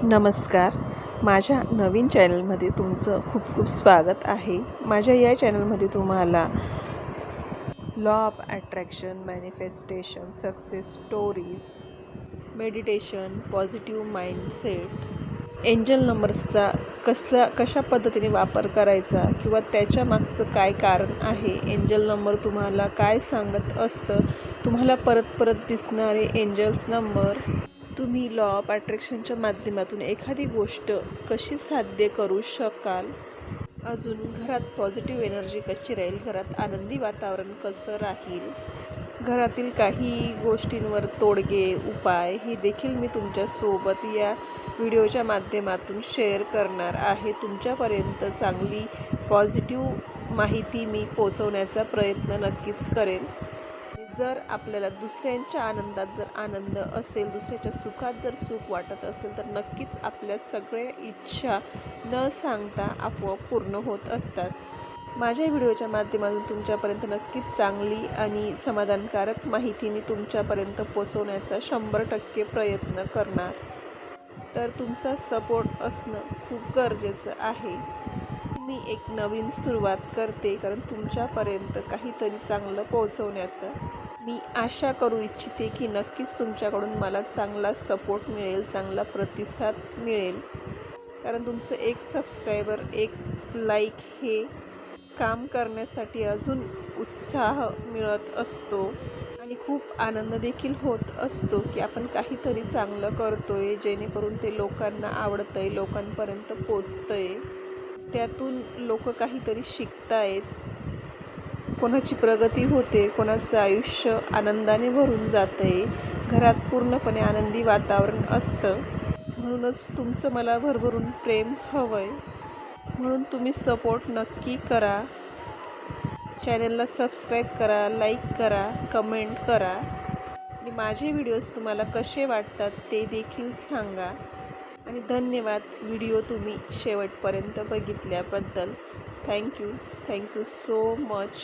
नमस्कार. माझ्या नवीन चॅनलमध्ये तुमचं खूप खूप स्वागत आहे. माझ्या या चॅनलमध्ये तुम्हाला law of attraction, manifestation, success stories, meditation, positive mindset, angel नंबर्सचा कशा पद्धतीने वापर करायचा किंवा त्याच्या मागचं काय कारण आहे, एंजल नंबर तुम्हाला काय सांगत असतं, तुम्हाला परत परत दिसणारे एंजल्स नंबर, तुम्ही लॉ ऑफ अट्रॅक्शनच्या माध्यमातून एखादी गोष्ट कशी साध्य करू शकाल, अजून घरात पॉझिटिव्ह एनर्जी कशी राहील, घरात आनंदी वातावरण कसं राहील, घरातील काही गोष्टींवर तोडगे उपाय हे देखील मी तुमच्यासोबत या व्हिडिओच्या माध्यमातून शेअर करणार आहे. तुमच्यापर्यंत चांगली पॉझिटिव्ह माहिती मी पोहोचवण्याचा प्रयत्न नक्कीच करेल. जर आपल्याला दुसऱ्यांच्या आनंदात जर आनंद असेल, दुसऱ्याच्या सुखात जर सुख वाटत असेल, तर नक्कीच आपल्या सगळ्या इच्छा न सांगता आपोआप पूर्ण होत असतात. माझ्या व्हिडिओच्या माध्यमातून तुमच्यापर्यंत नक्कीच चांगली आणि समाधानकारक माहिती मी तुमच्यापर्यंत पोहोचवण्याचा 100% प्रयत्न करणार. तर तुमचा सपोर्ट असणं खूप गरजेचं आहे. मी एक नवीन सुरुवात करते, कारण तुमच्यापर्यंत काहीतरी चांगलं पोहोचवण्याचं मी आशा करू इच्छिते की नक्कीच तुमच्याकडून मला चांगला सपोर्ट मिळेल, चांगला प्रतिसाद मिळेल. कारण तुमचं एक सबस्क्रायबर, एक लाईक हे काम करण्यासाठी अजून उत्साह मिळत असतो आणि खूप आनंद देखील होत असतो की आपण काहीतरी चांगलं करतोय, जेणेकरून ते लोकांना आवडतंय, लोकांपर्यंत पोचतंय, त्यातून लोक काहीतरी शिकतायत, कोणाची प्रगती होते, कोणाचं आयुष्य आनंदाने भरून जातंय, घरात पूर्णपणे आनंदी वातावरण असतं. म्हणूनच तुमचं मला भरभरून प्रेम हवंय. म्हणून तुम्ही सपोर्ट नक्की करा. चॅनलला सबस्क्राईब करा, लाईक करा, कमेंट करा आणि माझे व्हिडिओज तुम्हाला कसे वाटतात ते देखील सांगा. आणि धन्यवाद व्हिडिओ तुम्ही शेवटपर्यंत बघितल्याबद्दल. Thank you so much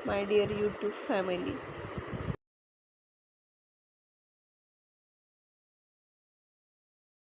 my dear YouTube family.